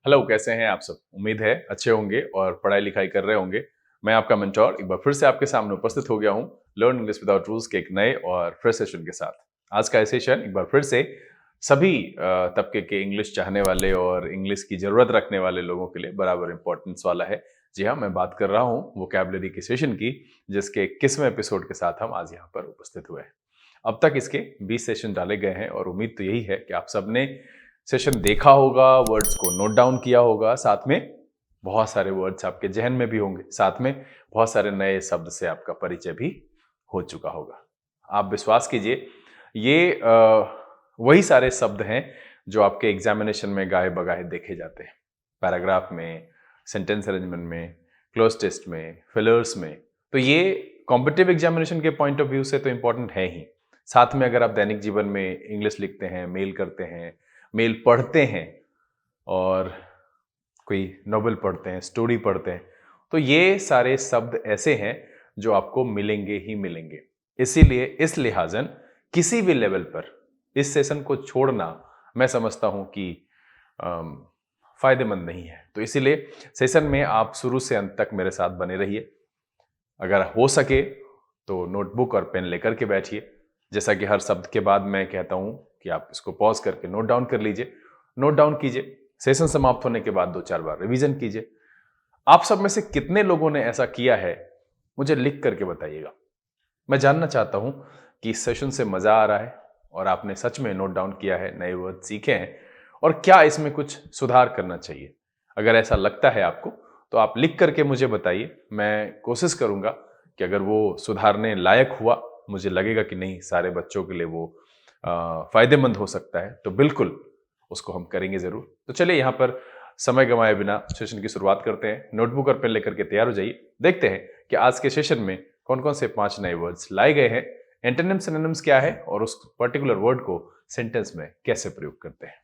Hello, कैसे हैं आप सब? उम्मीद है अच्छे होंगे और पढ़ाई लिखाई कर रहे होंगे। मैं आपका मेंटोर एक बार फिर से आपके सामने उपस्थित हो गया हूँ लर्न इंग्लिश विदाउट रूल्स के एक नए और फ्रेश सेशन के साथ। आज का सेशन एक बार फिर से सभी तबके के इंग्लिश चाहने वाले और इंग्लिश की जरूरत रखने वाले लोगों के लिए बराबर इंपॉर्टेंस वाला है। जी हाँ, मैं बात कर रहा हूँ वोकैबुलरी की सेशन की, जिसके 21वें एपिसोड के साथ हम आज यहाँ पर उपस्थित हुए हैं। अब तक इसके 20 सेशन डाले गए हैं और उम्मीद तो यही है कि आप सबने सेशन देखा होगा, वर्ड्स को नोट डाउन किया होगा, साथ में बहुत सारे वर्ड्स आपके जहन में भी होंगे, साथ में बहुत सारे नए शब्द से आपका परिचय भी हो चुका होगा। आप विश्वास कीजिए, ये वही सारे शब्द हैं जो आपके एग्जामिनेशन में गाहे बगाहे देखे जाते हैं, पैराग्राफ में, सेंटेंस अरेंजमेंट में, क्लोज टेस्ट में, फिलर्स में। तो ये कॉम्पिटिटिव एग्जामिनेशन के पॉइंट ऑफ व्यू से तो इंपॉर्टेंट है ही। साथ में अगर आप दैनिक जीवन में इंग्लिश लिखते हैं, मेल करते हैं, मेल पढ़ते हैं और कोई नॉवेल पढ़ते हैं, स्टोरी पढ़ते हैं, तो ये सारे शब्द ऐसे हैं जो आपको मिलेंगे ही मिलेंगे। इसीलिए इस लिहाजन किसी भी लेवल पर इस सेशन को छोड़ना मैं समझता हूं कि फायदेमंद नहीं है। तो इसीलिए सेशन में आप शुरू से अंत तक मेरे साथ बने रहिए। अगर हो सके तो नोटबुक और पेन लेकर के बैठिए। जैसा कि हर शब्द के बाद मैं कहता हूं कि आप इसको पॉज करके नोट डाउन कर लीजिए, नोट डाउन कीजिए। सेशन समाप्त होने के बाद 2-4 बार रिवीजन कीजिए। आप सब में से कितने लोगों ने ऐसा किया है, मुझे लिख करके बताइएगा। मैं जानना चाहता हूं कि इस सेशन से मजा आ रहा है और आपने सच में नोट डाउन किया है, नए वर्ड सीखे हैं और क्या इसमें कुछ सुधार करना चाहिए। अगर ऐसा लगता है आपको तो आप लिख करके मुझे बताइए। मैं कोशिश करूंगा कि अगर वो सुधारने लायक हुआ, मुझे लगेगा कि नहीं सारे बच्चों के लिए वो फायदेमंद हो सकता है, तो बिल्कुल उसको हम करेंगे जरूर। तो चलिए यहाँ पर समय गंवाए बिना सेशन की शुरुआत करते हैं। नोटबुक और पेन लेकर के तैयार हो जाइए। देखते हैं कि आज के सेशन में कौन कौन से 5 नए वर्ड्स लाए गए हैं, एंटोनिम्स सिनोनिम्स क्या है और उस पर्टिकुलर वर्ड को सेंटेंस में कैसे प्रयोग करते हैं।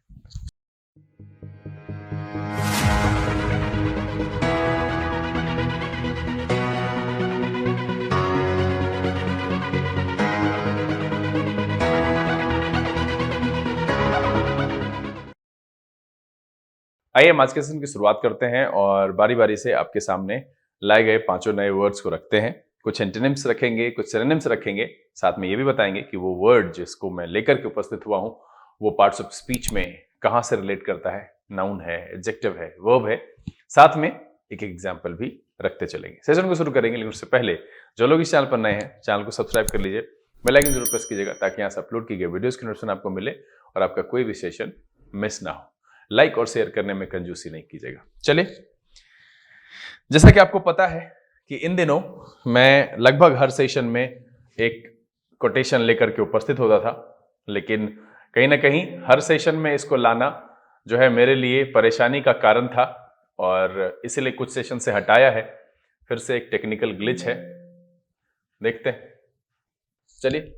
आइए हम आज के सेशन की शुरुआत करते हैं और बारी बारी से आपके सामने लाए गए 5 नए वर्ड्स को रखते हैं। कुछ एंटोनिम्स रखेंगे, कुछ सिनोनिम्स रखेंगे, साथ में ये भी बताएंगे कि वो वर्ड जिसको मैं लेकर के उपस्थित हुआ हूं वो पार्ट्स ऑफ स्पीच में कहां से रिलेट करता है, नाउन है, एडजेक्टिव है, वर्ब है। साथ में एक एग्जाम्पल भी रखते चलेंगे। सेशन को शुरू करेंगे, लेकिन उससे पहले जो लोग इस चैनल पर नए हैं, चैनल को सब्सक्राइब कर लीजिए, बेल आइकन जरूर प्रेस कीजिएगा ताकि यहाँ से अपलोड की गई वीडियोस की नोटिफिकेशन आपको मिले और आपका कोई भी सेशन मिस ना हो। लाइक और शेयर करने में कंजूसी नहीं कीजिएगा। चलिए, जैसा कि आपको पता है कि इन दिनों मैं लगभग हर सेशन में एक कोटेशन लेकर के उपस्थित होता था, लेकिन कहीं ना कहीं हर सेशन में इसको लाना जो है मेरे लिए परेशानी का कारण था और इसीलिए कुछ सेशन से हटाया है। फिर से एक टेक्निकल ग्लिच है, देखते हैं। चलिए,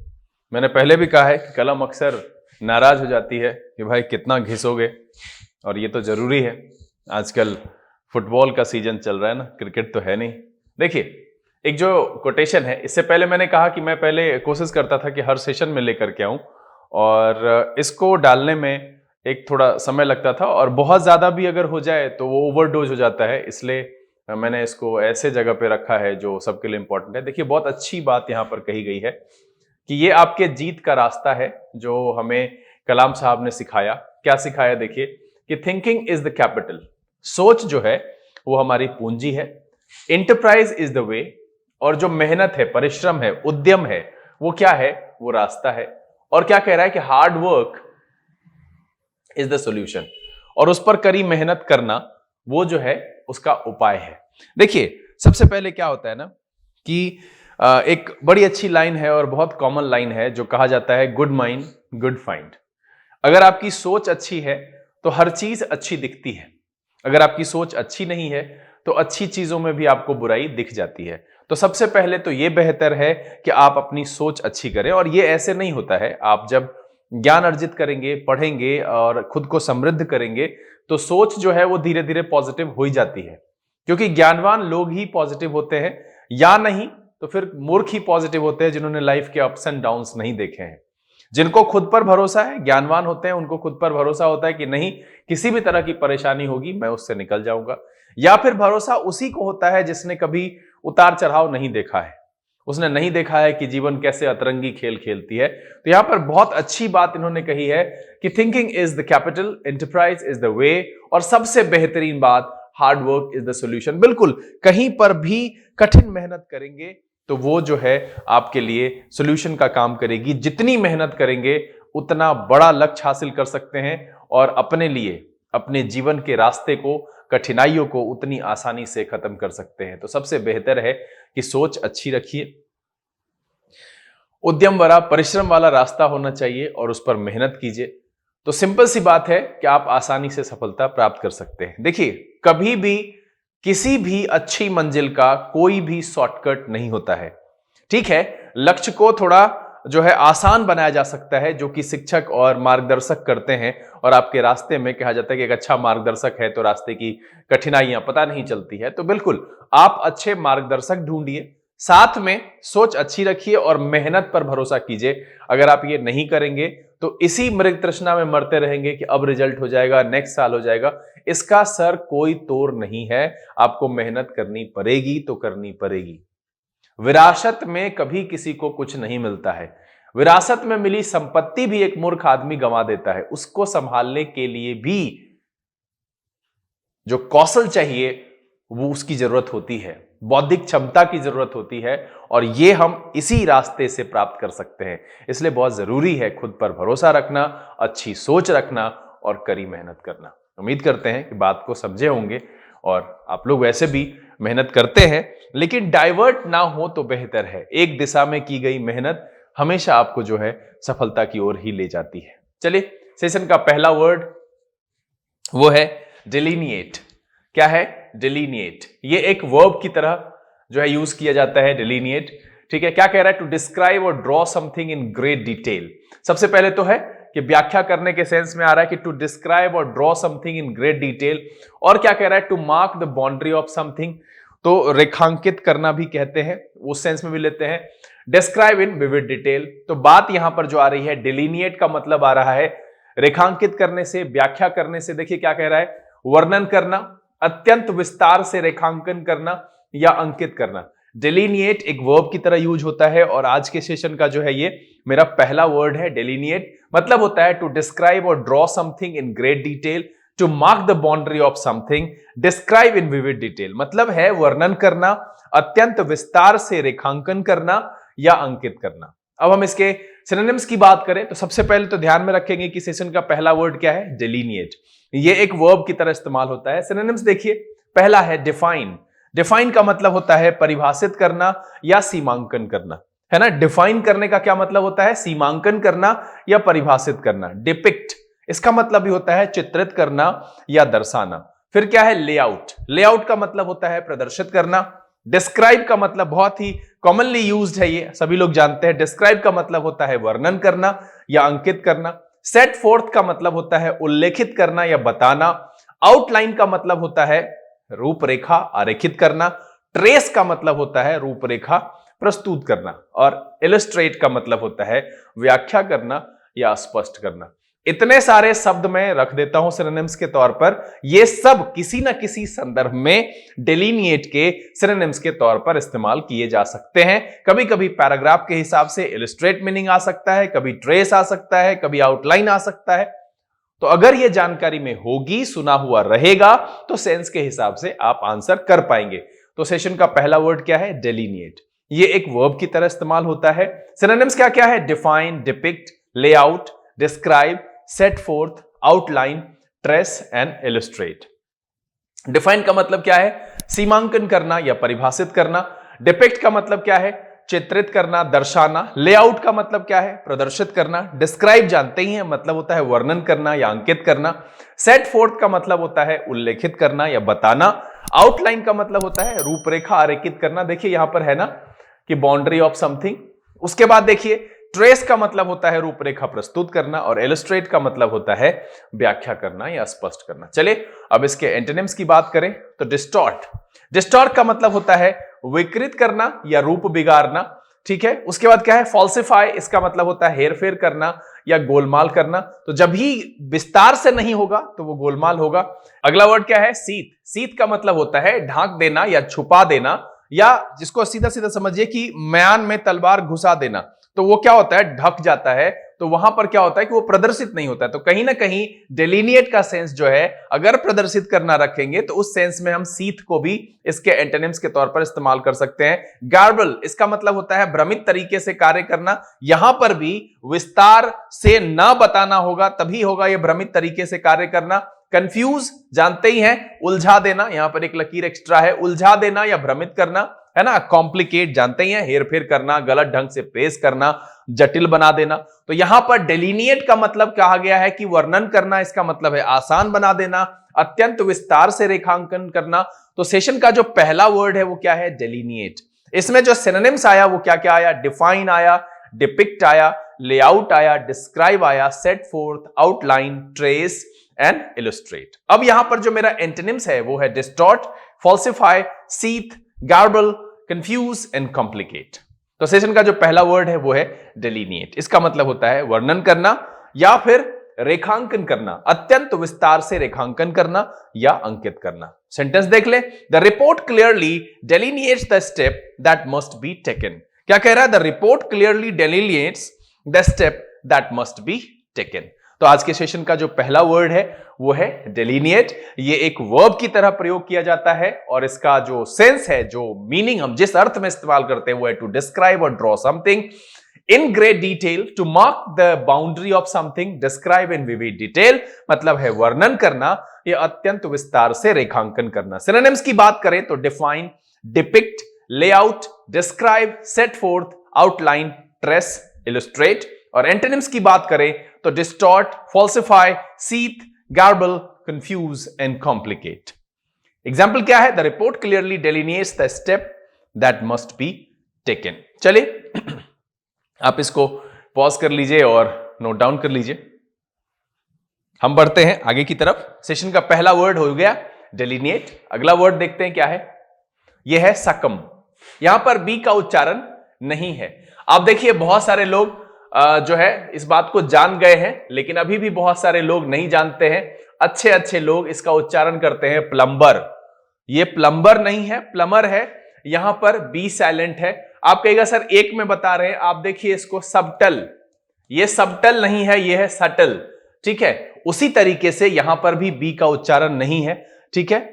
मैंने पहले भी कहा है कि कलम अक्सर नाराज हो जाती है कि भाई कितना घिसोगे, और ये तो जरूरी है। आजकल फुटबॉल का सीजन चल रहा है ना, क्रिकेट तो है नहीं। देखिए, एक जो कोटेशन है, इससे पहले मैंने कहा कि मैं पहले कोशिश करता था कि हर सेशन में लेकर के आऊं और इसको डालने में एक थोड़ा समय लगता था और बहुत ज्यादा भी अगर हो जाए तो वो ओवरडोज हो जाता है। इसलिए मैंने इसको ऐसे जगह पे रखा है जो सबके लिए इंपॉर्टेंट है। देखिए, बहुत अच्छी बात यहाँ पर कही गई है कि ये आपके जीत का रास्ता है जो हमें कलाम साहब ने सिखाया। क्या सिखाया? देखिए कि थिंकिंग इज द कैपिटल, सोच जो है वो हमारी पूंजी है। इंटरप्राइज इज द वे, और जो मेहनत है, परिश्रम है, उद्यम है, वो क्या है? वो रास्ता है। और क्या कह रहा है कि hard work is the solution, और उस पर कड़ी मेहनत करना वो जो है उसका उपाय है। देखिए, सबसे पहले क्या होता है ना कि एक बड़ी अच्छी लाइन है और बहुत कॉमन लाइन है जो कहा जाता है, गुड माइंड गुड फाइंड। अगर आपकी सोच अच्छी है तो हर चीज अच्छी दिखती है। अगर आपकी सोच अच्छी नहीं है तो अच्छी चीजों में भी आपको बुराई दिख जाती है। तो सबसे पहले तो यह बेहतर है कि आप अपनी सोच अच्छी करें, और यह ऐसे नहीं होता है। आप जब ज्ञान अर्जित करेंगे, पढ़ेंगे और खुद को समृद्ध करेंगे तो सोच जो है वो धीरे धीरे पॉजिटिव हो ही जाती है, क्योंकि ज्ञानवान लोग ही पॉजिटिव होते हैं, या नहीं तो फिर मूर्ख ही पॉजिटिव होते हैं जिन्होंने लाइफ के अप्स एंड डाउन्स नहीं देखे हैं। जिनको खुद पर भरोसा है, ज्ञानवान होते हैं, उनको खुद पर भरोसा होता है कि नहीं, किसी भी तरह की परेशानी होगी मैं उससे निकल जाऊंगा। या फिर भरोसा उसी को होता है जिसने कभी उतार चढ़ाव नहीं देखा है, उसने नहीं देखा है कि जीवन कैसे अतरंगी खेल खेलती है। तो यहां पर बहुत अच्छी बात इन्होंने कही है कि thinking is the capital, enterprise is the way, और सबसे बेहतरीन बात, hard work is the solution. बिल्कुल, कहीं पर भी कठिन मेहनत करेंगे तो वो जो है आपके लिए सॉल्यूशन का काम करेगी। जितनी मेहनत करेंगे उतना बड़ा लक्ष्य हासिल कर सकते हैं और अपने लिए, अपने जीवन के रास्ते को, कठिनाइयों को उतनी आसानी से खत्म कर सकते हैं। तो सबसे बेहतर है कि सोच अच्छी रखिए, उद्यम भरा परिश्रम वाला रास्ता होना चाहिए और उस पर मेहनत कीजिए। तो सिंपल सी बात है कि आप आसानी से सफलता प्राप्त कर सकते हैं। देखिए, कभी भी किसी भी अच्छी मंजिल का कोई भी शॉर्टकट नहीं होता है। ठीक है, लक्ष्य को थोड़ा जो है आसान बनाया जा सकता है, जो कि शिक्षक और मार्गदर्शक करते हैं, और आपके रास्ते में कहा जाता है कि एक अच्छा मार्गदर्शक है तो रास्ते की कठिनाइयां पता नहीं चलती है। तो बिल्कुल आप अच्छे मार्गदर्शक ढूंढिए, साथ में सोच अच्छी रखिए और मेहनत पर भरोसा कीजिए। अगर आप ये नहीं करेंगे तो इसी मृग तृष्णा में मरते रहेंगे कि अब रिजल्ट हो जाएगा, नेक्स्ट साल हो जाएगा। इसका सर कोई तोड़ नहीं है। आपको मेहनत करनी पड़ेगी तो करनी पड़ेगी। विरासत में कभी किसी को कुछ नहीं मिलता है। विरासत में मिली संपत्ति भी एक मूर्ख आदमी गंवा देता है। उसको संभालने के लिए भी जो कौशल चाहिए वो उसकी जरूरत होती है, बौद्धिक क्षमता की जरूरत होती है, और ये हम इसी रास्ते से प्राप्त कर सकते हैं। इसलिए बहुत जरूरी है खुद पर भरोसा रखना, अच्छी सोच रखना और कड़ी मेहनत करना। उम्मीद करते हैं कि बात को समझे होंगे, और आप लोग वैसे भी मेहनत करते हैं, लेकिन डाइवर्ट ना हो तो बेहतर है। एक दिशा में की गई मेहनत हमेशा आपको जो है सफलता की ओर ही ले जाती है। चलिए, सेशन का पहला वर्ड वो है डिलीनिएट। क्या है? डिलीनिएट। ये एक वर्ब की तरह जो है यूज किया जाता है, डिलीनिएट। ठीक है, क्या कह रहा है? टू डिस्क्राइब और draw something in great detail. सबसे पहले तो है कि व्याख्या करने के सेंस में आ रहा है कि टू डिस्क्राइब और draw something in great detail. और क्या कह रहा है? To mark the boundary of something. तो रेखांकित करना भी कहते हैं, उस सेंस में भी लेते हैं। Describe in vivid detail. तो बात यहां पर जो आ रही है, डिलीनिएट का मतलब आ रहा है रेखांकित करने से, व्याख्या करने से। देखिए क्या कह रहा है? वर्णन करना, अत्यंत विस्तार से रेखांकन करना या अंकित करना। डिलीनिएट एक वर्ब की तरह यूज होता है, और आज के सेशन का जो है ये मेरा पहला वर्ड है, डिलीनिएट। मतलब होता है टू डिस्क्राइब और draw something in great detail, to mark the boundary of something, describe in vivid detail. मतलब है वर्णन करना, अत्यंत विस्तार से रेखांकन करना या अंकित करना। अब हम इसके सिनोनिम्स की बात करें तो सबसे पहले तो ध्यान में रखेंगे कि सेशन का पहला वर्ड क्या है? डिलीनिएट। ये एक वर्ब की तरह इस्तेमाल होता है। सिनोनिम्स देखिए, पहला है डिफाइन। डिफाइन का मतलब होता है परिभाषित करना या सीमांकन करना, है ना। डिफाइन करने का क्या मतलब होता है? सीमांकन करना या परिभाषित करना। डिपिक्ट, इसका मतलब भी होता है चित्रित करना या दर्शाना। फिर क्या है? लेआउट। लेआउट का मतलब होता है प्रदर्शित करना। डिस्क्राइब का मतलब बहुत ही कॉमनली यूज्ड है, ये सभी लोग जानते हैं। डिस्क्राइब का मतलब होता है वर्णन करना या अंकित करना। सेट फोर्थ का मतलब होता है उल्लेखित करना या बताना। आउटलाइन का मतलब होता है रूपरेखा, आरेखित करना। ट्रेस का मतलब होता है रूपरेखा प्रस्तुत करना। और इलस्ट्रेट का मतलब होता है व्याख्या करना या स्पष्ट करना। इतने सारे शब्द मैं रख देता हूं सिनोनिम्स के तौर पर। ये सब किसी ना किसी संदर्भ में डिलीनिएट के सिनोनिम्स के तौर पर इस्तेमाल किए जा सकते हैं। कभी कभी पैराग्राफ के हिसाब से इलस्ट्रेट मीनिंग आ सकता है, कभी ट्रेस आ सकता है, कभी आउटलाइन आ सकता है। तो अगर ये जानकारी में होगी, सुना हुआ रहेगा, तो सेंस के हिसाब से आप आंसर कर पाएंगे। तो सेशन का पहला वर्ड क्या है? डिलीनिएट। ये एक वर्ब की तरह इस्तेमाल होता है। सिनोनिम्स क्या क्या है? Define, depict, layout, describe, set forth, outline, trace and illustrate. Define का मतलब क्या है? सीमांकन करना या परिभाषित करना। डिपिक्ट का मतलब क्या है? चित्रित करना, दर्शाना। लेआउट का मतलब क्या है? प्रदर्शित करना। डिस्क्राइब जानते ही हैं, मतलब होता है वर्णन करना या अंकित करना। सेट फोर्थ का मतलब होता है उल्लेखित करना या बताना। आउटलाइन का मतलब होता है रूपरेखा आरेखित करना। देखिए यहां पर है ना कि बाउंड्री ऑफ समथिंग। उसके बाद देखिए ट्रेस का मतलब होता है रूपरेखा प्रस्तुत करना, और इलस्ट्रेट का मतलब होता है व्याख्या करना या स्पष्ट करना। चलिए अब इसके एंटोनिम्स की बात करें तो डिस्टॉर्ट। डिस्टॉर्ट का मतलब होता है विकृत करना या रूप बिगाड़ना। ठीक है। उसके बाद क्या है, फॉल्सिफाई, इसका मतलब होता है हेर फेर करना या गोलमाल करना। तो जब भी विस्तार से नहीं होगा तो वो गोलमाल होगा। अगला वर्ड क्या है, सीत। सीत का मतलब होता है ढांक देना या छुपा देना, या जिसको सीधा सीधा समझिए कि म्यान में तलवार घुसा देना। तो वो क्या होता है, ढक जाता है। तो वहां पर क्या होता है कि वो प्रदर्शित नहीं होता है। तो कहीं ना कहीं डेलिनिएट का सेंस जो है, अगर प्रदर्शित करना रखेंगे तो उस सेंस में हम सीत को भी इसके एंटोनिम्स के तौर पर इस्तेमाल कर सकते हैं। गार्बल, इसका मतलब होता है भ्रमित तरीके से कार्य करना। यहां पर भी विस्तार से ना बताना होगा, तभी होगा यह भ्रमित तरीके से कार्य करना। कंफ्यूज जानते ही हैं, उलझा देना, यहां पर एक लकीर एक्स्ट्रा है, उलझा देना या भ्रमित करना, है ना। कॉम्प्लिकेट जानते ही हैं, हेरफेर करना, गलत ढंग से पेश करना, जटिल बना देना। तो यहां पर डेलिनिएट का मतलब कहा गया है कि वर्णन करना, इसका मतलब है आसान बना देना, अत्यंत विस्तार से रेखांकन करना। तो सेशन का जो पहला वर्ड है वो क्या है, डेलिनिएट। इसमें जो सिनोनिम्स आया वो क्या क्या आया, डिफाइन आया, डिपिक्ट आया, लेआउट आया, डिस्क्राइब आया, set forth, outline, trace and illustrate. अब यहां पर जो मेरा एंटोनिम्स है वो है distort, falsify, seethe, garble, confuse and complicate. तो सेशन का जो पहला वर्ड है वो है डेलिनिएट। इसका मतलब होता है वर्णन करना या फिर रेखांकन करना, अत्यंत विस्तार से रेखांकन करना या अंकित करना। सेंटेंस देख ले, the report clearly delineates the step that must be taken. क्या कह रहा है, the report clearly delineates the step that must be taken. तो आज के सेशन का जो पहला वर्ड है वो है डेलिनिएट। ये एक वर्ब की तरह प्रयोग किया जाता है और इसका जो सेंस है, जो मीनिंग हम जिस अर्थ में इस्तेमाल करते हैं वो है टू डिस्क्राइब और draw something in great detail, to mark the boundary of something, describe in vivid detail, मतलब है वर्णन करना या अत्यंत विस्तार से रेखांकन करना। सिनोनिम्स की बात करें तो define, depict, layout, describe, set forth, outline, trace, illustrate. और एंटोनिम्स की बात करें तो distort, falsify, seethe, garble, confuse and complicate. Example क्या है, the report clearly delineates the step that must be taken. चलिए आप इसको पॉज कर लीजिए और नोट डाउन कर लीजिए। हम बढ़ते हैं आगे की तरफ। सेशन का पहला वर्ड हो गया डेलिनिएट। अगला वर्ड देखते हैं क्या है, यह है सकम। यहां पर बी का उच्चारण नहीं है। आप देखिए बहुत सारे लोग जो है इस बात को जान गए हैं, लेकिन अभी भी बहुत सारे लोग नहीं जानते हैं। अच्छे अच्छे लोग इसका उच्चारण करते हैं प्लम्बर। ये प्लम्बर नहीं है, प्लमर है। यहां पर बी साइलेंट है। आप कहेगा सर एक में बता रहे हैं, आप देखिए इसको सबटल। ये सबटल नहीं है, ये है सटल, ठीक है। उसी तरीके से यहां पर भी बी का उच्चारण नहीं है, ठीक है।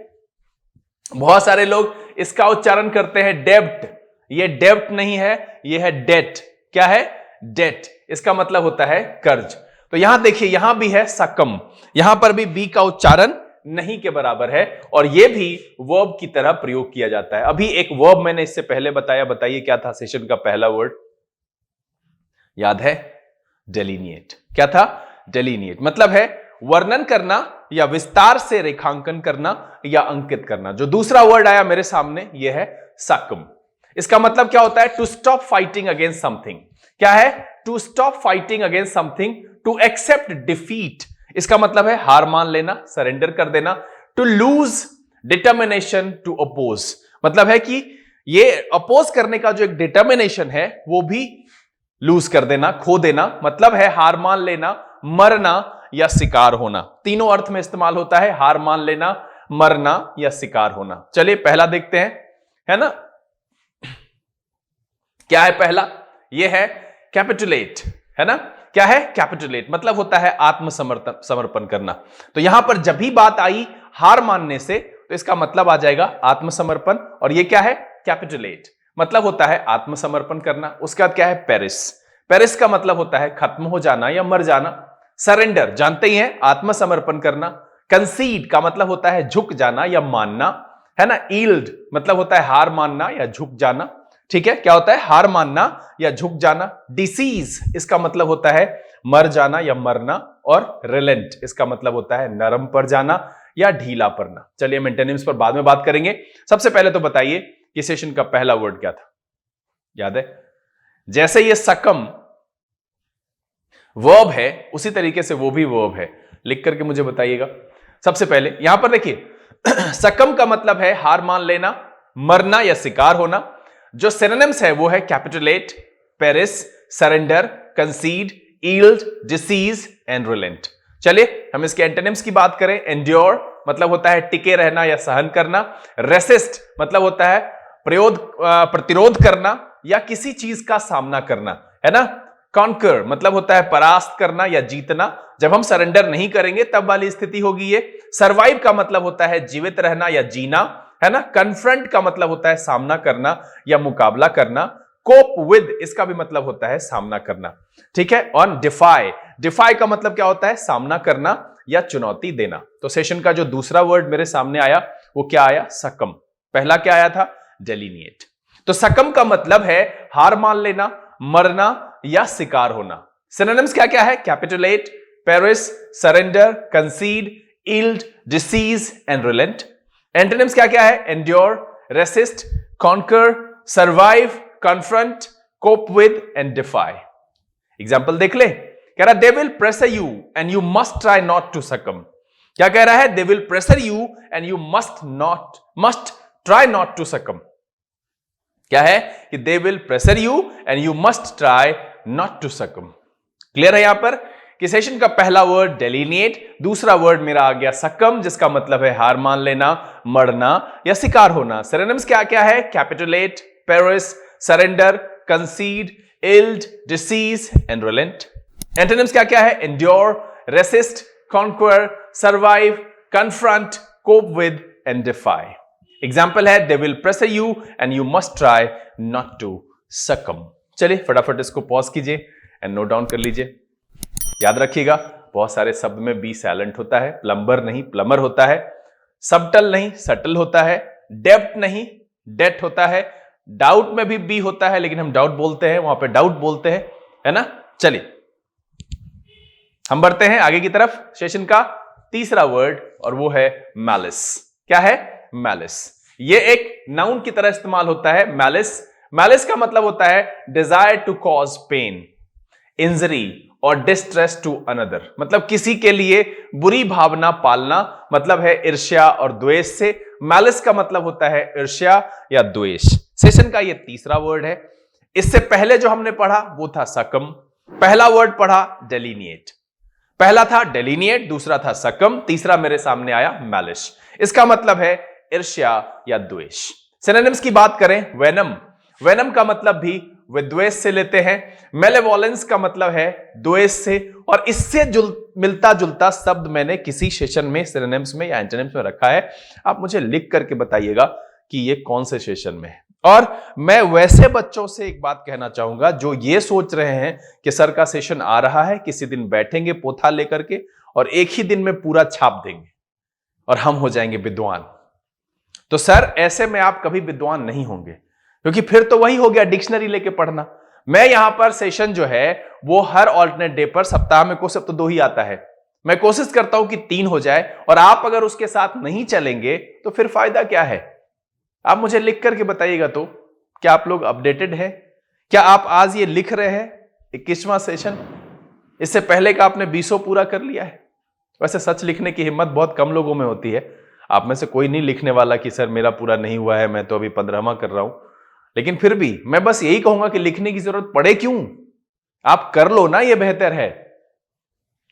बहुत सारे लोग इसका उच्चारण करते हैं डेब्ट। ये डेब्ट नहीं है, ये है डेट। क्या है, डेट। इसका मतलब होता है कर्ज। तो यहां देखिए, यहां भी है सकम, यहां पर भी बी का उच्चारण नहीं के बराबर है और यह भी वर्ब की तरह प्रयोग किया जाता है। अभी एक वर्ब मैंने इससे पहले बताया, बताइए क्या था सेशन का पहला वर्ड, याद है, डेलिनिएट। क्या था, डेलिनिएट मतलब है वर्णन करना या विस्तार से रेखांकन करना या अंकित करना। जो दूसरा वर्ड आया मेरे सामने यह है सकम। इसका मतलब क्या होता है, to stop fighting against something. क्या है, to stop fighting against something, to accept defeat. इसका मतलब है हार मान लेना, सरेंडर कर देना। To lose determination, to oppose, मतलब है कि ये अपोज करने का जो एक डिटर्मिनेशन है वो भी लूज कर देना, खो देना। मतलब है हार मान लेना, मरना या शिकार होना। तीनों अर्थ में इस्तेमाल होता है, हार मान लेना, मरना या शिकार होना। चलिए पहला देखते हैं, है ना। क्या है पहला, ये है कैपिटुलेट, है ना। क्या है, कैपिटुलेट मतलब होता है आत्मसमर्पण करना। तो यहां पर जब भी बात आई हार मानने से तो इसका मतलब आ जाएगा आत्मसमर्पण। और ये क्या है, कैपिटुलेट मतलब होता है आत्मसमर्पण करना। उसके बाद क्या है, पेरिस। पेरिस का मतलब होता है खत्म हो जाना या मर जाना। सरेंडर जानते ही हैं, आत्मसमर्पण करना। कंसीड का मतलब होता है झुक जाना या मानना, है ना। ईल्ड मतलब होता है हार मानना या झुक जाना, ठीक है। क्या होता है, हार मानना या झुक जाना। डिसीज इसका मतलब होता है मर जाना या मरना। और रिलेंट इसका मतलब होता है नरम पड़ जाना या ढीला पड़ना। चलिए मेंटेनेंस पर बाद में बात करेंगे। सबसे पहले तो बताइए कि सेशन का पहला वर्ड क्या था, याद है। जैसे ये सकम वर्ब है उसी तरीके से वो भी वर्ब है, लिख करके मुझे बताइएगा। सबसे पहले यहां पर देखिए सकम का मतलब है हार मान लेना, मरना या शिकार होना। जो सिनोनिम्स है वो है capitulate, perish, surrender, concede, yield, disease and reliant. चलिए हम इसके एंटोनिम्स की बात करें। एंड्योर मतलब होता है टिके रहना या सहन करना। रेसिस्ट मतलब होता है प्रतिरोध करना या किसी चीज का सामना करना, है ना। कॉन्कर मतलब होता है परास्त करना या जीतना। जब हम सरेंडर नहीं करेंगे तब वाली स्थिति होगी ये। सर्वाइव का मतलब होता है जीवित रहना या जीना, है ना। कन्फ्रंट का मतलब होता है सामना करना या मुकाबला करना। कोप विद इसका भी मतलब होता है सामना करना, ठीक है। और डिफाई, डिफाई का मतलब क्या होता है, सामना करना या चुनौती देना। तो सेशन का जो दूसरा वर्ड मेरे सामने आया वो क्या आया, सकम। पहला क्या आया था, डेलिनिएट। तो सकम का मतलब है हार मान लेना, मरना या शिकार होना। सिनोनिम्स क्या क्या है, capitulate, perish, surrender, concede, yield, disease and relent. Antonyms क्या क्या है, endure, resist, conquer, survive, confront, cope with and defy. Example देख ले, कह रहा they will pressure you and you must try not to succumb. क्या कह रहा है, they will pressure you and you must try not to succumb. क्या है कि they will pressure you and you must try not to सकम। Clear है यहां पर कि सेशन का पहला वर्ड डेलिनिएट, दूसरा वर्ड मेरा आ गया सकम, जिसका मतलब है हार मान लेना, मरना या शिकार होना। सिनोनिम्स क्या क्या है, capitulate, perish, surrender, concede, yield, disease and relent. Antonyms क्या क्या है, endure, resist, conquer, survive, confront, cope with and defy. Example है they will pressure you and you must try not to succumb. चलिए फटाफट इसको पॉज कीजिए and note down कर लीजिए। याद रखिएगा बहुत सारे शब्द में बी साइलेंट होता है, प्लम्बर नहीं प्लमर होता है, सबटल नहीं सटल होता है, डेप्थ नहीं डेट होता है, डाउट में भी बी होता है लेकिन हम डाउट बोलते हैं, वहां पे डाउट बोलते हैं, है ना। चलिए हम बढ़ते हैं आगे की तरफ। सेशन का तीसरा वर्ड और वो है मैलिस। क्या है, मैलिस। ये एक नाउन की तरह इस्तेमाल होता है मैलिस। मैलिस का मतलब होता है desire to cause pain, injury और डिस्ट्रेस टू अनदर। मतलब किसी के लिए बुरी भावना पालना, मतलब है ईर्ष्या और द्वेष से। मैलिस का मतलब होता है ईर्ष्या या द्वेष। सेशन का ये तीसरा वर्ड है। इससे पहले जो हमने पढ़ा वो था सकम। पहला वर्ड पढ़ा डेलिनिएट। पहला था डेलिनिएट, दूसरा था सकम, तीसरा मेरे सामने आया मैलिस। इसका मतलब है ईर्ष्या या द्वेष। सिनोनिम्स की बात करें, वेनम, वेनम का मतलब भी विद्वेष से लेते हैं। मेलेवोलेंस का मतलब है द्वेष से, और इससे मिलता जुलता शब्द मैंने किसी सेशन में सिनोनिम्स में या एंटोनिम्स में रखा है। आप मुझे लिख करके बताइएगा कि ये कौन से सेशन में है। और मैं वैसे बच्चों से एक बात कहना चाहूंगा जो ये सोच रहे हैं कि सर का सेशन आ रहा है, किसी दिन बैठेंगे पोथा लेकर के और एक ही दिन में पूरा छाप देंगे और हम हो जाएंगे विद्वान। तो सर ऐसे में आप कभी विद्वान नहीं होंगे, क्योंकि फिर तो वही हो गया डिक्शनरी लेके पढ़ना। मैं यहां पर सेशन जो है वो हर ऑल्टरनेट डे पर, सप्ताह में को सब तो 2 ही आता है, मैं कोशिश करता हूं कि 3 हो जाए। और आप अगर उसके साथ नहीं चलेंगे तो फिर फायदा क्या है। आप मुझे लिख करके बताइएगा तो क्या आप लोग अपडेटेड हैं, क्या आप आज ये लिख रहे हैं 21वां सेशन, इससे पहले का आपने 20 पूरा कर लिया है। वैसे सच लिखने की हिम्मत बहुत कम लोगों में होती है। आप में से कोई नहीं लिखने वाला कि सर मेरा पूरा नहीं हुआ है, मैं तो अभी 15वां कर रहा हूं। लेकिन फिर भी मैं बस यही कहूंगा कि लिखने की जरूरत पड़े क्यों, आप कर लो ना, ये बेहतर है।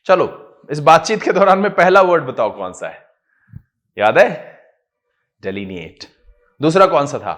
चलो इस बातचीत के दौरान में पहला वर्ड बताओ कौन सा है, याद है, डेलिनिएट। दूसरा कौन सा था,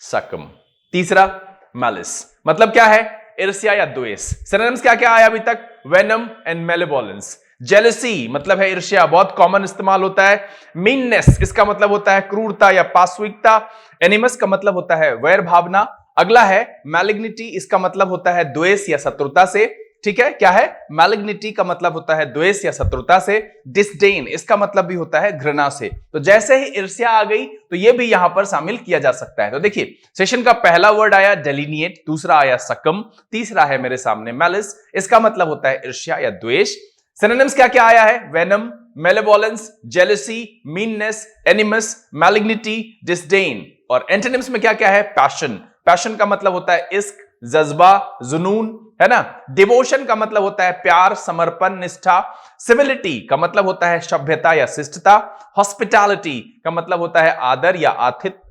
सकम। तीसरा मैलिस, मतलब क्या है, ईर्ष्या या द्वेष। सिनोनिम्स क्या क्या आया अभी तक, वेनम एंड मेलेवोलेंस। जेलसी मतलब है ईर्ष्या, बहुत कॉमन इस्तेमाल होता है। मीननेस इसका मतलब होता है क्रूरता या पाशविकता। एनिमस का मतलब होता है वैर भावना। अगला है मैलिग्निटी, इसका मतलब होता है द्वेष या शत्रुता से। ठीक है, क्या है, मैलिग्निटी का मतलब होता है द्वेष या शत्रुता से। डिसडेन इसका मतलब भी होता है घृणा से। तो जैसे ही ईर्ष्या आ गई तो ये भी यहां पर शामिल किया जा सकता है। तो देखिए सेशन का पहला वर्ड आया डेलिनिएट, दूसरा आया सकम, तीसरा है मेरे सामने मैलिस, इसका मतलब होता है ईर्ष्या या द्वेष। सिनोनिम्स क्या क्या आया है, venom, malevolence, jealousy, meanness, animus, malignity, disdain. और एंटोनिम्स में क्या क्या है, पैशन, पैशन का मतलब होता है इश्क, जज्बा, जुनून, है ना। डिवोशन का मतलब होता है प्यार, समर्पण, निष्ठा। सिविलिटी का मतलब होता है सभ्यता या शिष्टता। हॉस्पिटैलिटी का मतलब होता है आदर या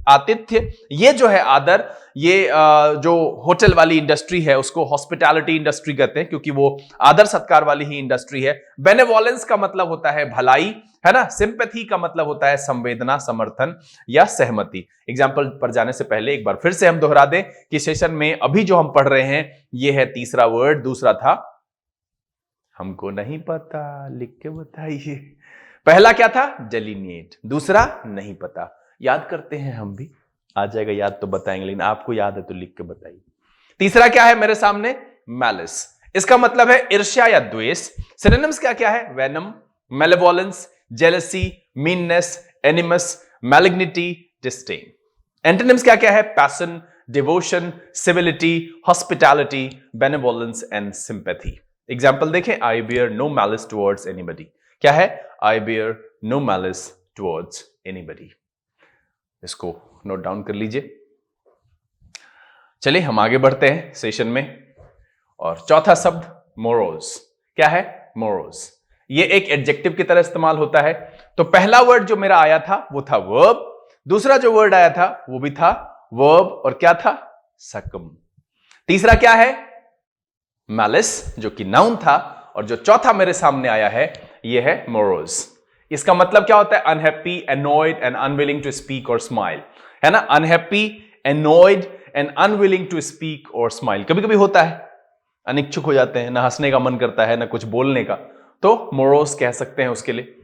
आतिथ्य, ये जो है आदर, ये जो होटल वाली इंडस्ट्री है उसको हॉस्पिटैलिटी इंडस्ट्री कहते हैं क्योंकि वो आदर सत्कार वाली ही इंडस्ट्री है। बेनेवोलेंस का मतलब होता है भलाई, है ना। सिंपैथी का मतलब होता है संवेदना, समर्थन या सहमति। एग्जाम्पल पर जाने से पहले एक बार फिर से हम दोहरा दें कि सेशन में अभी जो हम पढ़ रहे हैं ये है तीसरा वर्ड। दूसरा था हमको नहीं पता, लिख के बताइए। पहला क्या था? डेलिनिएट। दूसरा नहीं पता। याद करते हैं हम भी, आ जाएगा याद तो बताएंगे, लेकिन आपको याद है तो लिख के बताइए। तीसरा क्या है मेरे सामने? मैलिस। इसका मतलब है ईर्ष्या या द्वेष। सिनोनिम्स क्या क्या है? Venom, malevolence, jealousy, meanness, animus, malignity, disdain. Antonyms क्या क्या है? Passion, devotion, civility, hospitality, benevolence and sympathy. Example देखें, I bear no malice towards anybody. क्या है? I bear no malice towards anybody. इसको नोट डाउन कर लीजिए। चलिए हम आगे बढ़ते हैं सेशन में। और चौथा शब्द मोरोस। क्या है? मोरोस। ये एक एडजेक्टिव की तरह इस्तेमाल होता है। तो पहला वर्ड जो मेरा आया था वो था वर्ब, दूसरा जो वर्ड आया था वो भी था वर्ब, और क्या था? सकम। तीसरा क्या है? मैलिस, जो कि नाउन था, और जो चौथा मेरे सामने आया है ये है मोरोस। इसका मतलब क्या होता है? Unhappy, annoyed and unwilling to speak और स्माइल, है ना। Unhappy, annoyed and unwilling to speak और स्माइल। कभी कभी होता है अनिच्छुक हो जाते हैं, ना हंसने का मन करता है ना कुछ बोलने का, तो मोरोस कह सकते हैं उसके लिए।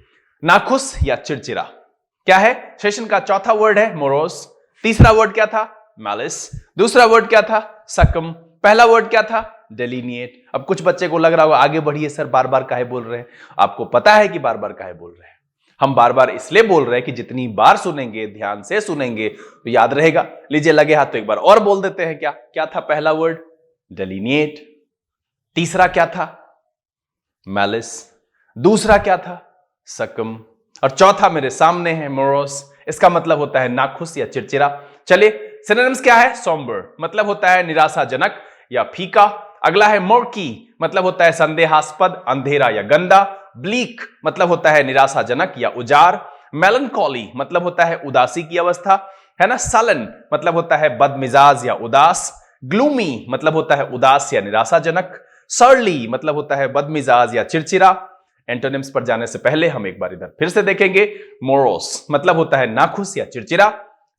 नाखुश या चिड़चिड़ा। क्या है? सेशन का चौथा वर्ड है मोरोस। तीसरा वर्ड क्या था? मैलिस। दूसरा वर्ड क्या था? सकम। पहला वर्ड क्या था? डेलिनिएट। अब कुछ बच्चे को लग रहा होगा आगे बढ़िए सर, बार बार काहे बोल रहे हैं। आपको पता है कि बार बार काहे बोल रहे हैं। हम बार बार इसलिए बोल रहे हैं कि जितनी बार सुनेंगे, ध्यान से सुनेंगे तो याद रहेगा। लीजिए लगे हाथ तो एक बार और बोल देते हैं। क्या क्या था पहला वर्ड? डेलिनिएट। तीसरा क्या था? मैलिस। दूसरा क्या था? सकम। और चौथा मेरे सामने है मोरोस। इसका मतलब होता है नाखुश या चिड़चिड़ा। चलिए सिनोनिम्स क्या है? सॉम्बर, मतलब होता है निराशाजनक या फीका। अगला है मर्की, मतलब होता है संदेहास्पद, अंधेरा या गंदा। ब्लीक मतलब होता है निराशाजनक या उजार। मेलनकॉली मतलब होता है उदासी की अवस्था, है ना। सलन मतलब होता है बदमिजाज या उदास। ग्लूमी मतलब होता है उदास या निराशाजनक। सर्ली मतलब होता है बदमिजाज या चिड़चिड़ा। एंटोनिम्स पर जाने से पहले हम एक बार इधर फिर से देखेंगे। मोरोस मतलब होता है नाखुश या चिड़चिड़ा।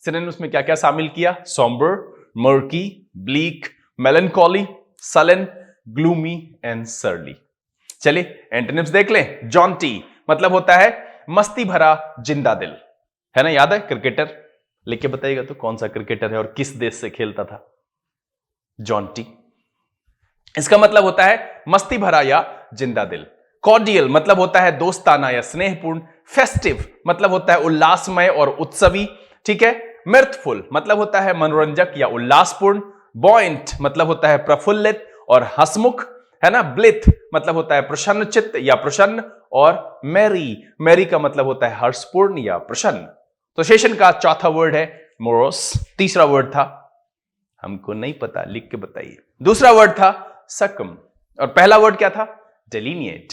सिनोनिम्स में क्या क्या शामिल किया? Sombre, murky, bleak, melancholy, sullen, gloomy and surely. चलिए एंटोनिम्स देख लें। जॉन्टी मतलब होता है मस्ती भरा, जिंदा दिल, है ना। याद है क्रिकेटर? लिख के बताइएगा तो कौन सा क्रिकेटर है और किस देश से खेलता था? जॉन्टी। इसका मतलब होता है मस्ती भरा या जिंदा दिल। कॉर्डियल मतलब होता है दोस्ताना या स्नेहपूर्ण। फेस्टिव मतलब होता है उल्लासमय और उत्सवी, ठीक है। मिर्थफुल मतलब होता है मनोरंजक या उल्लासपूर्ण। बॉइंट मतलब होता है प्रफुल्लित और हंसमुख, है ना। ब्लिथ मतलब होता है प्रसन्नचित्त या प्रसन्न। और मैरी, मैरी का मतलब होता है हर्षपूर्ण या प्रसन्न। तो सेशन का चौथा वर्ड है मोरोस। तीसरा वर्ड था हमको नहीं पता, लिख के बताइए। दूसरा वर्ड था सकम, और पहला वर्ड क्या था? डेलिनिएट।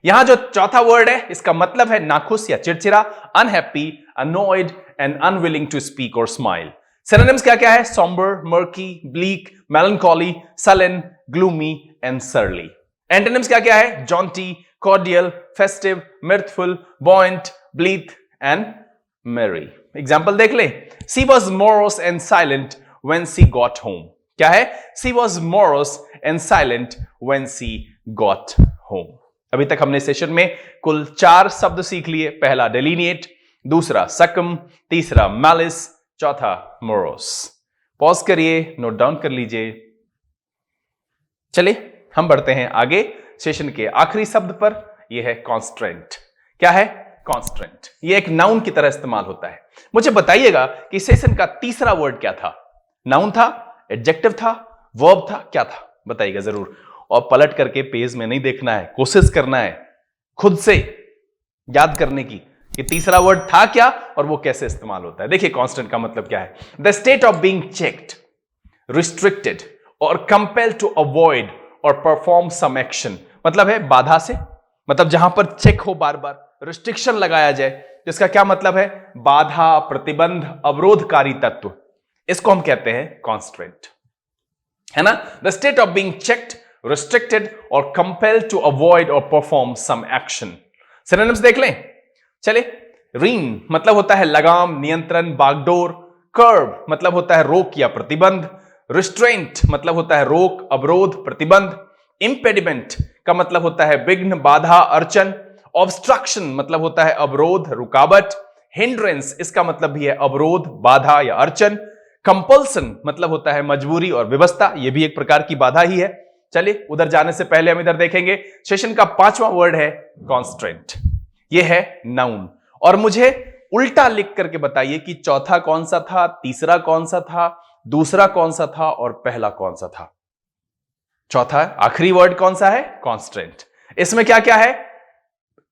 यहां जो चौथा वर्ड है इसका मतलब है नाखुश या चिड़चिड़ा, unhappy, annoyed and unwilling to speak और स्माइल। सिनोनिम्स क्या क्या है? Sombre, murky, bleak, melancholy, sullen, gloomy and surly. Antonyms क्या क्या है? Jaunty, cordial, festive, mirthful, buoyant, blithe and merry. Example देख ले। She was morose and silent when she got home. क्या है? She was morose and silent when she got home. अभी तक हमने सेशन में कुल 4 शब्द सीख लिए। पहला डेलिनिएट, दूसरा सकम, तीसरा मैलिस, चौथा मोरोस। पॉज करिए, नोट डाउन कर लीजिए। चलिए हम बढ़ते हैं आगे सेशन के आखिरी शब्द पर। यह है कॉन्स्ट्रेंट। क्या है? कॉन्स्ट्रेंट। यह एक नाउन की तरह इस्तेमाल होता है। मुझे बताइएगा कि सेशन का तीसरा वर्ड क्या था? नाउन था, एडजेक्टिव था, वर्ब था, क्या था? बताइएगा जरूर। और पलट करके पेज में नहीं देखना है, कोशिश करना है खुद से याद करने की कि तीसरा वर्ड था क्या और वो कैसे इस्तेमाल होता है। देखिए कॉन्स्टेंट का मतलब क्या है? The state of being checked, restricted और कंपेल्ड टू अवॉइड और परफॉर्म सम एक्शन। मतलब है बाधा से, मतलब जहां पर चेक हो, बार बार रिस्ट्रिक्शन लगाया जाए, जिसका क्या मतलब है? बाधा, प्रतिबंध, अवरोधकारी तत्व। इसको हम कहते हैं कॉन्स्ट्रेंट, है ना? The state of being checked, restricted और कंपेल्ड टू अवॉइड और परफॉर्म सम एक्शन। सिनोनिम्स देख लें। चले, रीन मतलब होता है लगाम, नियंत्रण, बागडोर। कर्ब मतलब होता है रोक या प्रतिबंध। रिस्ट्रेंट मतलब होता है रोक, अवरोध, प्रतिबंध। इंपेडिमेंट का मतलब होता है विघ्न, बाधा, अड़चन। ऑब्स्ट्रक्शन मतलब होता है अवरोध, रुकावट। हिंड्रेंस इसका मतलब भी है अवरोध, बाधा या अड़चन। कंपल्सन मतलब होता है मजबूरी और व्यवस्था, यह भी एक प्रकार की बाधा ही है। चलिए, उधर जाने से पहले हम इधर देखेंगे। सेशन का 5वां वर्ड है कॉन्स्ट्रेंट। यह है नाउन। और मुझे उल्टा लिख करके बताइए कि चौथा कौन सा था, तीसरा कौन सा था, दूसरा कौन सा था और पहला कौन सा था? चौथा आखिरी वर्ड कौन सा है? कॉन्स्ट्रेंट। इसमें क्या क्या है?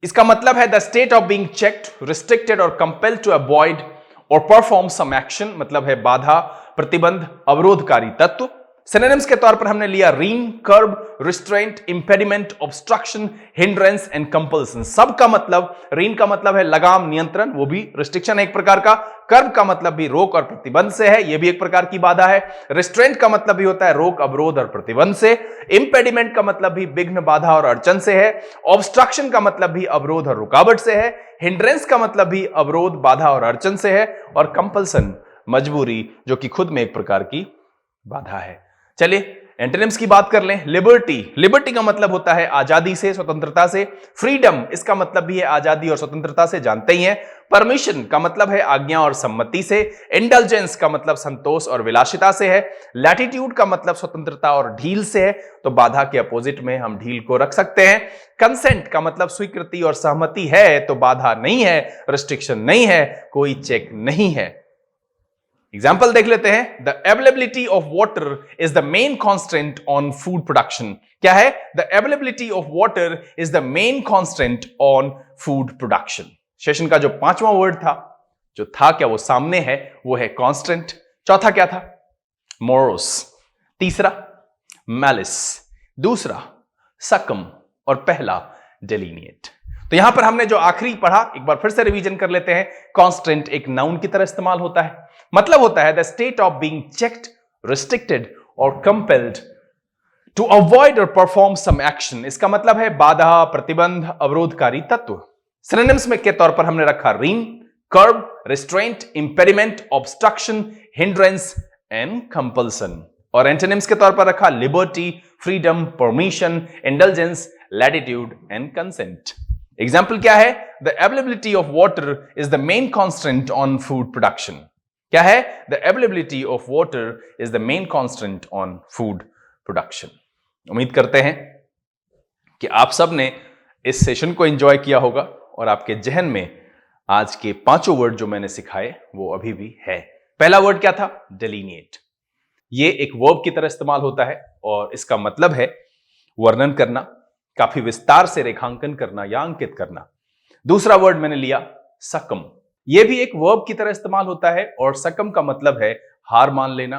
इसका मतलब है the state of being checked, restricted और कंपेल्ड टू अवॉइड और परफॉर्म सम एक्शन, मतलब है बाधा, प्रतिबंध, अवरोधकारी तत्व। सिनोनिम्स के तौर पर हमने लिया rein, curb, restraint, impediment, obstruction, hindrance and compulsion. सब का मतलब, रीन का मतलब है लगाम, नियंत्रण, वो भी रिस्ट्रिक्शन है एक प्रकार का। कर्ब का मतलब भी रोक और प्रतिबंध से है, यह भी एक प्रकार की बाधा है। रिस्ट्रेंट का मतलब भी होता है रोक, अवरोध और प्रतिबंध से। इंपेडिमेंट का मतलब भी विघ्न, बाधा और अड़चन से है। ऑब्स्ट्रक्शन का मतलब भी अवरोध और रुकावट से है। हिंड्रेंस का मतलब भी अवरोध, बाधा और अड़चन से है। और कंपल्सन मजबूरी, जो कि खुद में एक प्रकार की बाधा है। चलिए एंटोनिम्स की बात कर लें। लिबर्टी, लिबर्टी का मतलब होता है आजादी से, स्वतंत्रता से। फ्रीडम इसका मतलब भी है आजादी और स्वतंत्रता से, जानते ही हैं। परमिशन का मतलब है आज्ञा और सम्मति से। इंडल्जेंस का मतलब संतोष और विलासिता से है। लैटिट्यूड का मतलब स्वतंत्रता और ढील से है, तो बाधा के अपोजिट में हम ढील को रख सकते हैं। कंसेंट का मतलब स्वीकृति और सहमति है, तो बाधा नहीं है, रिस्ट्रिक्शन नहीं है, कोई चेक नहीं है। एग्जाम्पल देख लेते हैं। The availability of water is the main constant on food production. क्या है? The availability of water is the main constant on food production. Session का जो 5वां वर्ड था, जो था क्या, वो सामने है, वो है कॉन्स्टेंट। चौथा क्या था? मोरोस। तीसरा मैलिस। दूसरा सकम। और पहला डेलिनिएट। तो यहां पर हमने जो आखिरी पढ़ा, एक बार फिर से रिवीजन कर लेते हैं। कॉन्स्टेंट एक नाउन की तरह इस्तेमाल होता है, मतलब होता है the state of being checked, restricted और कंपेल्ड टू अवॉइड और परफॉर्म सम एक्शन। इसका मतलब है बाधा, प्रतिबंध, अवरोधकारी तत्व। सिनोनिम्स में के तौर पर हमने रखा rein, curb, restraint, impediment, obstruction, hindrance and compulsion. और एंटोनिम्स के तौर पर रखा liberty, freedom, permission, indulgence, latitude and consent. Example क्या है? The availability of water is the main constant on food production. क्या है? The availability of water is the main constant on food production. उम्मीद करते हैं कि आप सब ने इस सेशन को एंजॉय किया होगा और आपके जहन में आज के 5 वर्ड जो मैंने सिखाए वो अभी भी है। पहला वर्ड क्या था? डेलिनिएट। ये एक वर्ब की तरह इस्तेमाल होता है और इसका मतलब है वर्णन करना, काफी विस्तार से रेखांकन करना या अंकित करना। दूसरा वर्ड मैंने लिया सकम। यह भी एक वर्ब की तरह इस्तेमाल होता है और सकम का मतलब है हार मान लेना,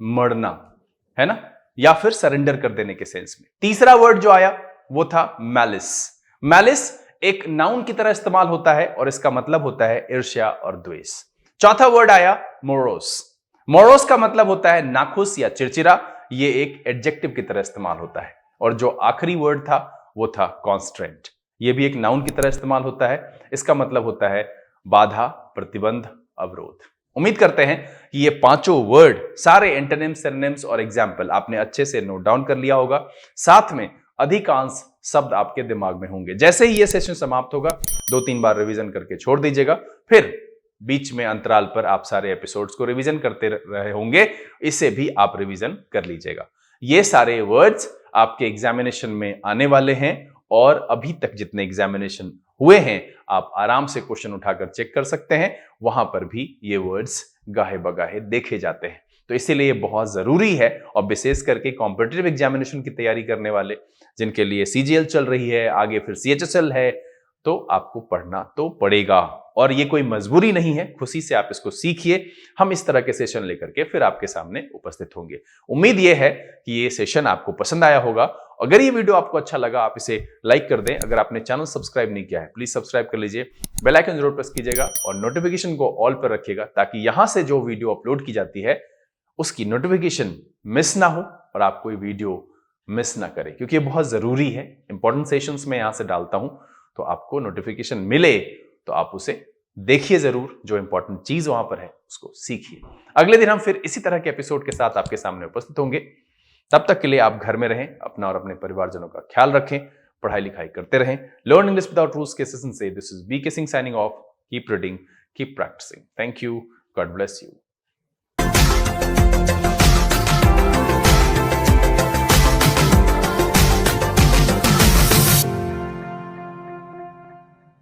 मरना, है ना, या फिर सरेंडर कर देने के सेंस में। तीसरा वर्ड जो आया वो था मैलिस। मैलिस एक नाउन की तरह इस्तेमाल होता है और इसका मतलब होता है ईर्ष्या और द्वेष। चौथा वर्ड आया मोरोस। मोरोस का मतलब होता है नाखुश या चिड़चिड़ा। ये एक एडजेक्टिव की तरह इस्तेमाल होता है। और जो आखिरी वर्ड था वो था कॉन्स्ट्रेंट। ये भी एक नाउन की तरह इस्तेमाल होता है। इसका मतलब होता है बाधा, प्रतिबंध, अवरोध। उम्मीद करते हैं कि ये 5 वर्ड, सारे एंटोनिम्स, सिनोनिम्स और एग्जाम्पल आपने अच्छे से नोट डाउन कर लिया होगा। साथ में अधिकांश शब्द आपके दिमाग में होंगे। जैसे ही ये सेशन समाप्त होगा 2-3 बार रिवीजन करके छोड़ दीजिएगा, फिर बीच में अंतराल पर आप सारे एपिसोड्स को रिवीजन करते रहे होंगे, इसे भी आप रिवीजन कर लीजिएगा। ये सारे वर्ड्स आपके एग्जामिनेशन में आने वाले हैं और अभी तक जितने एग्जामिनेशन हुए हैं आप आराम से क्वेश्चन उठाकर चेक कर सकते हैं। वहां पर भी ये वर्ड्स गाहे बगाहे देखे जाते हैं। तो इसीलिए बहुत जरूरी है, और विशेष करके कॉम्पिटिटिव एग्जामिनेशन की तैयारी करने वाले जिनके लिए सीजीएल चल रही है, आगे फिर सीएचएसएल है, तो आपको पढ़ना तो पड़ेगा और ये कोई मजबूरी नहीं है, खुशी से आप इसको सीखिए। हम इस तरह के सेशन लेकर के फिर आपके सामने उपस्थित होंगे। उम्मीद ये है कि ये सेशन आपको पसंद आया होगा। अगर ये वीडियो आपको अच्छा लगा, आप इसे लाइक कर दें। अगर आपने चैनल सब्सक्राइब नहीं किया है, प्लीज सब्सक्राइब कर लीजिए, बेल आइकन जरूर प्रेस कीजिएगा और नोटिफिकेशन को ऑल पर रखिएगा, ताकि यहां से जो वीडियो अपलोड की जाती है उसकी नोटिफिकेशन मिस ना हो और आप कोई वीडियो मिस ना करें, क्योंकि ये बहुत जरूरी है। इंपॉर्टेंट सेशंस में यहां से डालता हूं, तो आपको नोटिफिकेशन मिले तो आप उसे देखिए जरूर, जो इंपॉर्टेंट चीज वहां पर है उसको सीखिए। अगले दिन हम फिर इसी तरह के एपिसोड के साथ आपके सामने उपस्थित होंगे। तब तक के लिए आप घर में रहें, अपना और अपने परिवारजनों का ख्याल रखें, पढ़ाई लिखाई करते रहें। लर्न इंग्लिश विदाउट रूल्स के सेशन से this is B K Singh signing off. Keep reading, keep practising. Thank you, God bless you.